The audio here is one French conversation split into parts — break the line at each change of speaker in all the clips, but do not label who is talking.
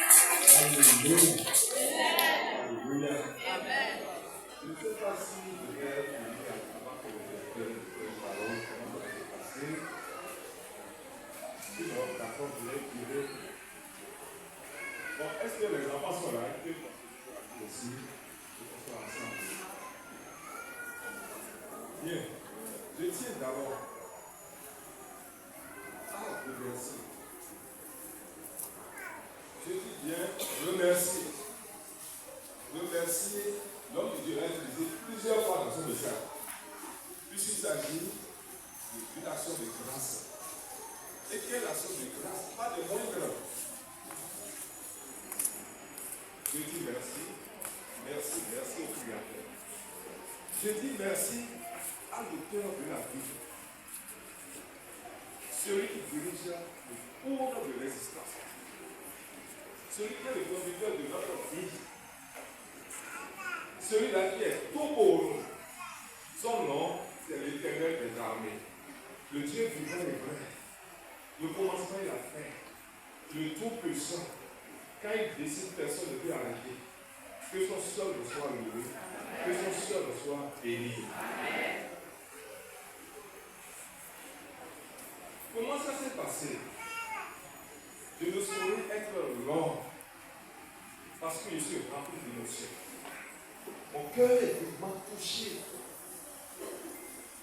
Alléluia. Alléluia. Je ne sais pas si vous avez fini avant que les paroles commencent à se passer. Sinon, d'accord, je vais tirer. Bon, est-ce que les enfants sont là? Est-ce que aussi, on soit ensemble? Bien. Je tiens d'abord à remercier. Je dis bien remercier. Remercier l'homme de Dieu a utilisé plusieurs fois dans son message. Puisqu'il s'agit d'une action de grâce. Et quelle action de grâce? Pas de moindre. Je dis merci. Merci, merci au Créateur. Je dis merci à l'auteur de la vie. Celui qui dirige le cours de l'existence. Celui qui est le conducteur de notre vie. Celui-là qui est tout pour nous. Son nom, c'est l'Éternel des armées. Le Dieu vivant et vrai. Le commencement et la fin. Le Tout-Puissant. Quand il décide, personne ne peut arrêter. Que son seul soit loué. Que son seul soit béni. Comment ça s'est passé? Je ne saurais être long. Parce que je suis rempli d'émotions. Mon cœur est vivement touché.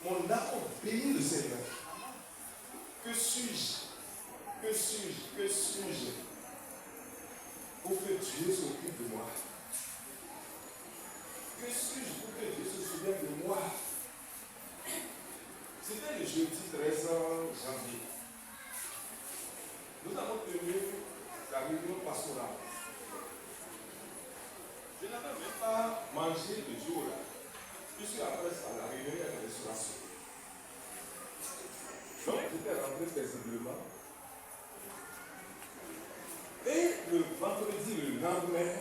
Mon âme bénit le Seigneur. Que suis-je? Que suis-je? Que suis-je? Pour que Dieu s'occupe de moi. Que suis-je pour que Dieu se souvienne de moi? C'était le jeudi 13 janvier. Nous avons tenu la réunion pastorale. Je n'avais même pas mangé le jour-là. Puisque après ça, la réunion est la restauration. Donc, j'étais rentré paisiblement. Et le vendredi, le lendemain,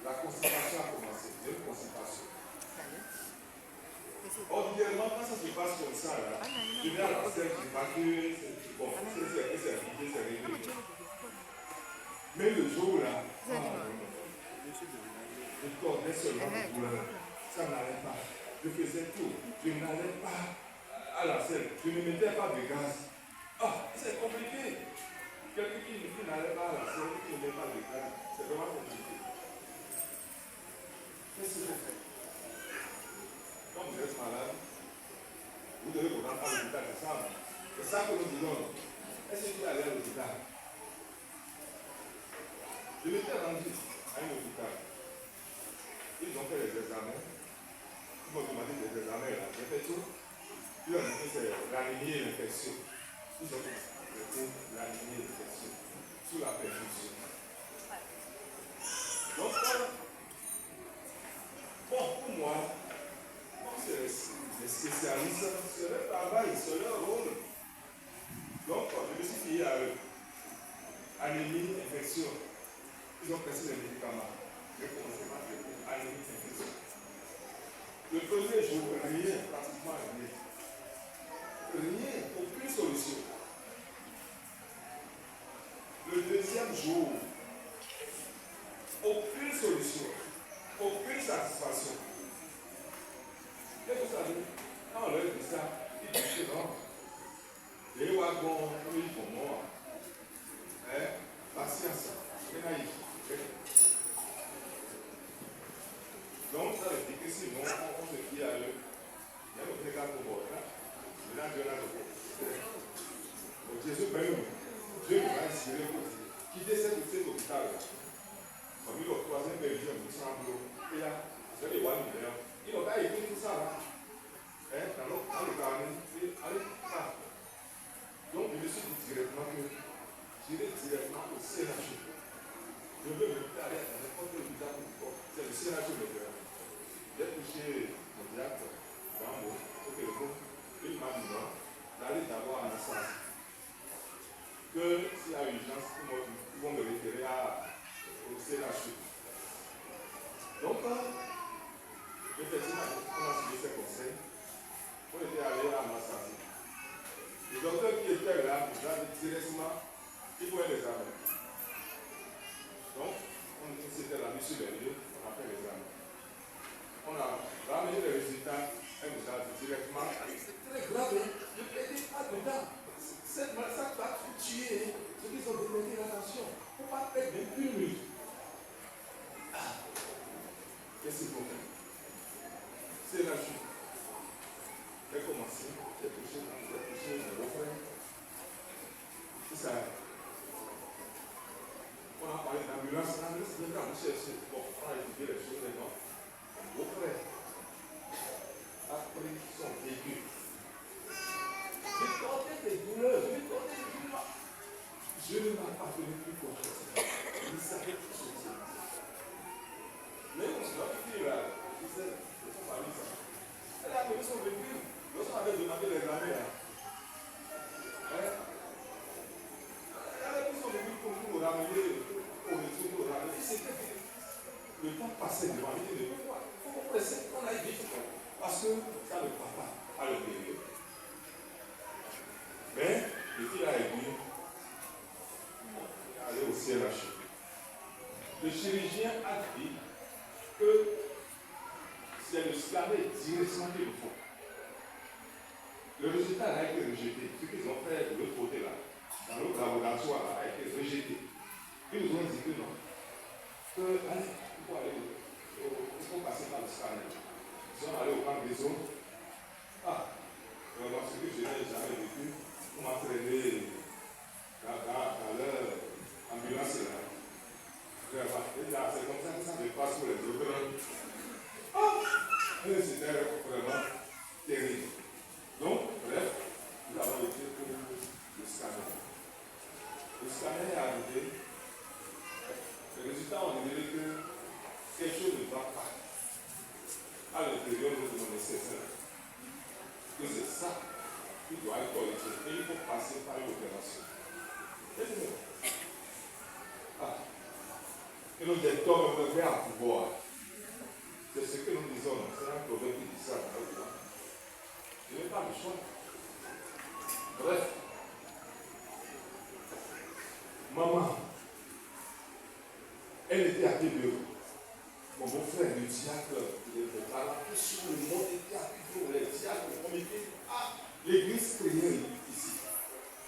la constipation a commencé. Une constipation. Ordinairement, quand ça se passe comme ça, là, je vais à la scène, je vois que c'est bon, c'est vidé, c'est réglé. Mais le jour là, je tournais seulement de couleur. Ça n'allait pas. Je faisais tout. Je n'allais pas à la scène. Je ne mettais pas de gaz. Ah, c'est compliqué. Quelqu'un qui n'allait pas à la scène, qui ne met pas de gaz, c'est vraiment compliqué. Qu'est-ce que je fais? Quand vous êtes malade, vous devez vous rendre à l'hôpital, c'est ça. C'est ça que nous disons. Est-ce que vous allez à l'hôpital? Je m'étais rendu à un hôpital. Ils ont fait les examens. Ils m'ont demandé des examens là. J'ai fait tout. Ils ont dit que c'est l'anémie et l'infection. Ils ont traité l'anémie et l'infection sous la perfusion. Donc, bon, pour moi, comme c'est les spécialistes, c'est leur travail, c'est leur rôle. Donc, je me suis fié à eux. Anémie, infection. Ils ont pressé les médicaments. J'ai commencé par anémie, infection. Le premier jour, rien, pratiquement rien. Rien, aucune solution. Le deuxième jour, aucune solution, aucune satisfaction. Et vous savez, quand on leur dit ça, ils disent que non. Les wagons, oui, pour moi. Patience, c'est naïf. Donc, ça veut dire que sinon, on se fie à eux. Il y a un regard pour moi. Là, Dieu l'a fait. Donc, Jésus, Dieu nous a inspiré pour quitter cet hôpital. Comme il a troisième période, il semble. Et là, c'est les one million. Il n'a pas écrit tout ça là. Dans le carnet, allez, ça. Donc, je me suis dit directement que j'irai directement au CNH. Je veux me aller à n'importe quel hôpital pour c'est le CNH de l'hôpital. J'ai touché mon directeur, Gambo, au téléphone. Il m'a dit non, d'aller d'abord à Nassas. Que s'il y a urgence, ils vont me référer au CNH. Donc, effectivement, on a suivi ces conseils. On était allé à Nassas. Le docteur qui était là, nous a dit directement il faut un examen. Donc, on s'était là sur les lieux, on a fait l'examen. On a ramené les résultats, elle nous a dit directement, c'est très grave, ne perdez pas de temps. Ça va tout tuer, ceux qui sont déterminés, attention, il ne faut pas perdre même une minute. Qu'est-ce qu'il faut faire? C'est la chute. J'ai commencé, j'ai touché mon beau-frère. C'est ça. On a parlé d'ambulance, l'ambulance vient quand vous cherchez. Bon, on a étudié les choses maintenant. Mon beau-frère a pris son véhicule. J'ai porté des douleurs, j'ai porté des douleurs. Je ne m'en pas tenu plus pour ça. Il savait tout ce que c'est. Mais on se l'a dit là, il disait, c'est son famille ça. Elle a pris son véhicule. Lorsqu'on avait demandé l'examen, elle avait pris son véhicule pour nous ramener au retour, pour nous ramener. C'était le temps passé devant lui. Il faut presser qu'on aille vite. Parce que ça ne va pas à le payer. Mais le fil a aiguille, aller au CLH. Le chirurgien a dit que c'est le scanner directement qu'il faut. Le résultat a été rejeté. Ce qu'ils ont fait de l'autre côté là, dans l'autre laboratoire, a été rejeté. Ils nous ont dit que non. Que, allez, il faut passer par le scanner. Ils sont allés au camp des eaux. Ah, vraiment, ce que je n'ai jamais vécu, on m'a traîné dans leur ambulance là. C'est comme ça que ça me passe pour les autres. Ah, c'était vraiment terrible. Donc, bref, nous avons été pour le scanner. Le scanner est arrivé. Les résultats ont révélé que quelque chose ne va pas à l'intérieur de mon nécessaire. Que c'est ça qui doit être corrigé. Et il faut passer par une opération. Et nous étonnons le vrai à pouvoir. C'est ce que nous disons. C'est un proverbe qui dit ça. Je n'ai pas le choix. Bref. Maman, elle était à Québec. Mon beau-frère, le diacre, il était là, sur le monde était à Québec. Le diacre, le comité. Ah, l'église priait ici.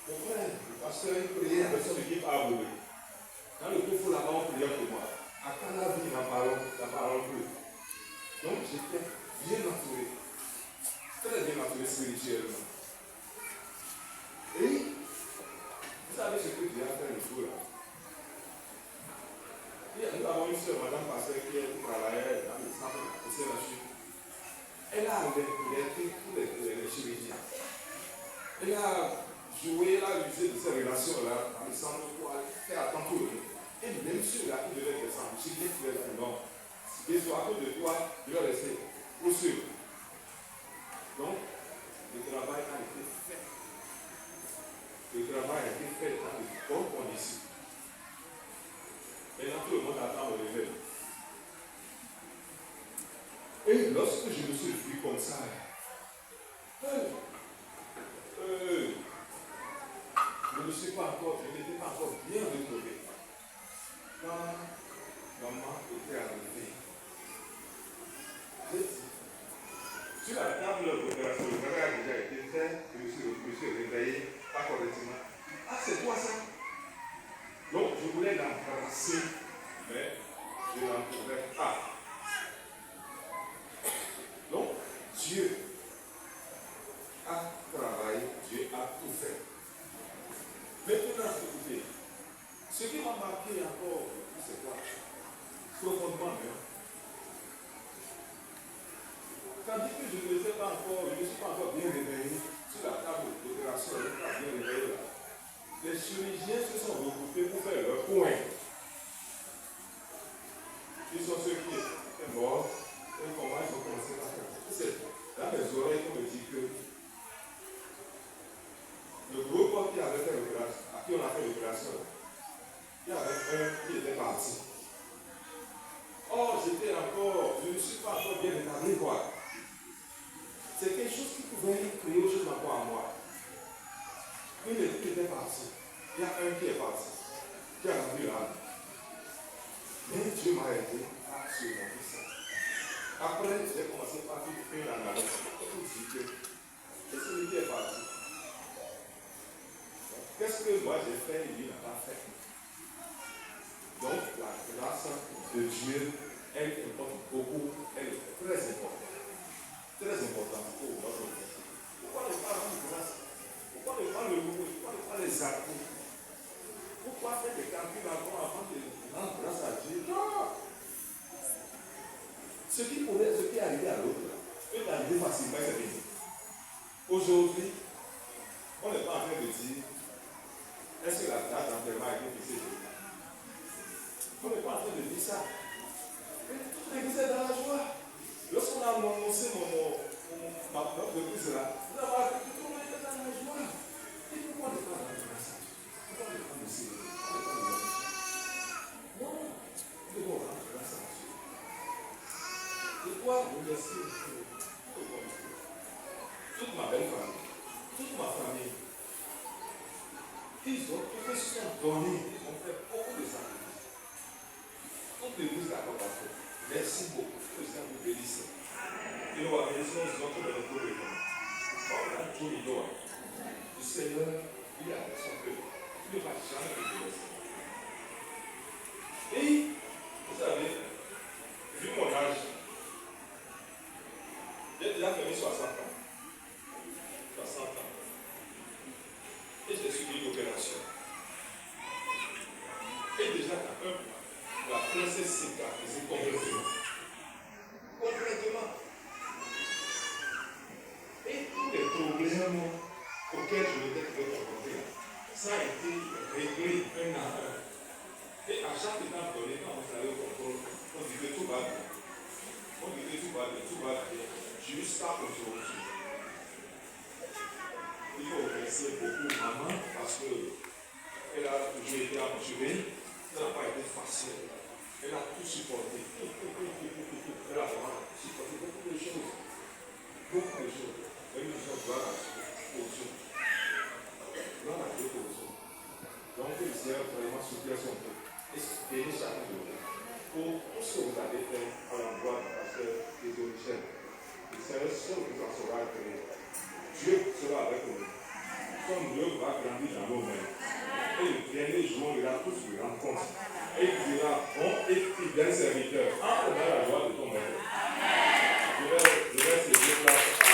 Mon frère, le pasteur, il priait avec son équipe à Aboubé. Dans le coup, là-bas, on priait pour moi. À Canabi, la parole plus. Donc, j'étais bien entouré. Très bien entouré spirituellement. Et, vous savez ce que Dieu a fait le jour là. Nous avons une soeur, madame Pasteur, qui travaillait dans le centre de CLH. Elle a alerté tous les chirurgiens. Elle a joué, elle a usé de ces relations-là dans le centre pour faire attention. Et même ceux-là qui devaient descendre, je dis que les non. Et soit à cause de toi, je vais rester au sûr. Donc, le travail a été fait. Le travail a été fait dans de bonnes conditions. Maintenant, tout le monde attend le réveil. Et lorsque je me suis vu comme ça, je n'étais pas encore bien retrouvé. Quand maman était arrivée, j'ai dit, sur la table d'opération, le travail a déjà été fait, je me suis réveillé, pas correctement. Ah, c'est quoi ça? Donc, je voulais l'embrasser, mais je n'en pouvais pas. Donc, Dieu a travaillé, Dieu a tout fait. Maintenant, écoutez, ce qui m'a marqué encore, c'est quoi? Profondément, tandis que je ne sais pas encore, je ne suis pas encore bien réveillé sur la table d'opération, je ne suis pas bien réveillé là. Les chirurgiens se sont regroupés pour faire leur point. Ils sont ceux qui étaient morts, et comment ils ont commencé à faire. C'est dans mes oreilles qu'on me dit que le gros corps qui avait fait l'opération, à qui on a fait l'opération, il y avait un qui était parti. Or, j'étais encore, je ne suis pas encore bien établi, quoi. C'est quelque chose qui pouvait créer autre chose encore à moi. Une équipe était partie. Il y a un qui est parti, qui a rendu l'âme. Mais Dieu m'a aidé à surmonter ça. Après, j'ai commencé par faire l'analyse pour dire que c'est celui qui est parti. Qu'est-ce que moi j'ai fait et lui n'a pas fait? Donc la grâce de Dieu, elle importe beaucoup, elle est très importante. Très importante pour notre vie. Pourquoi ne pas rendre grâce? Pourquoi ne pas le louer? Pourquoi ne pas les acter? Pourquoi faire des calculs avant de rendre grâce à Dieu? Non! Ce qui est arrivé à l'autre, peut arriver facilement, c'est fini. Aujourd'hui, on n'est pas en train de dire est-ce que la date d'enterrement a été fixée? On n'est pas en train de dire ça. Mais toute l'église est dans la joie. Lorsqu'on a annoncé ma propre église là, nous avons appris que tout le monde était dans la joie. Et pourquoi ne pas rendre grâce à Dieu? Pourquoi ne pas nous servir? Non, nous devons rendre grâce à Dieu. De quoi remercier Dieu? Toute ma belle famille, toute ma famille, ils ont tout fait ce qu'ils ont donné, ils ont fait beaucoup de sacrifices. Toute l'église l'a combattu. Merci beaucoup, que ça vous bénisse. Et nous avons besoin de notre retour. On a tout le droit. Le Seigneur, il a son peuple. Il ne va jamais te laisser. Et, vous savez, vu mon âge, j'ai déjà fait 60 ans. 60 ans. Et j'ai suivi une opération. Et déjà, la princesse cicatrisée complètement. Complètement. Et tous les problèmes auxquels je m'étais confronté, ça a été réglé un à un. Et à chaque étape donné, quand on allait au contrôle, on disait tout va bien. On disait tout va bien. Jusqu'à aujourd'hui. Il faut remercier beaucoup maman parce qu'elle a toujours été entourée. Ça n'a pas été facile. Elle a tout supporté. Elle a vraiment supporté beaucoup de choses. Beaucoup de choses. Et nous sommes gloire à Dieu pour Dieu. Gloire à Dieu pour Dieu. Donc le Seigneur vraiment soutient son peuple. Et bénit chacun de vous. Pour tout ce que vous avez fait à l'endroit du pasteur Désolé Michel. Le Seigneur seul vous en saura créé. Dieu sera avec nous. Son Dieu va grandir dans nos mains. Et le dernier jour, il ira tous lui rendre compte. Et il dira, bon et fidèle serviteur, entre dans la joie de ton maître. Je vais céder place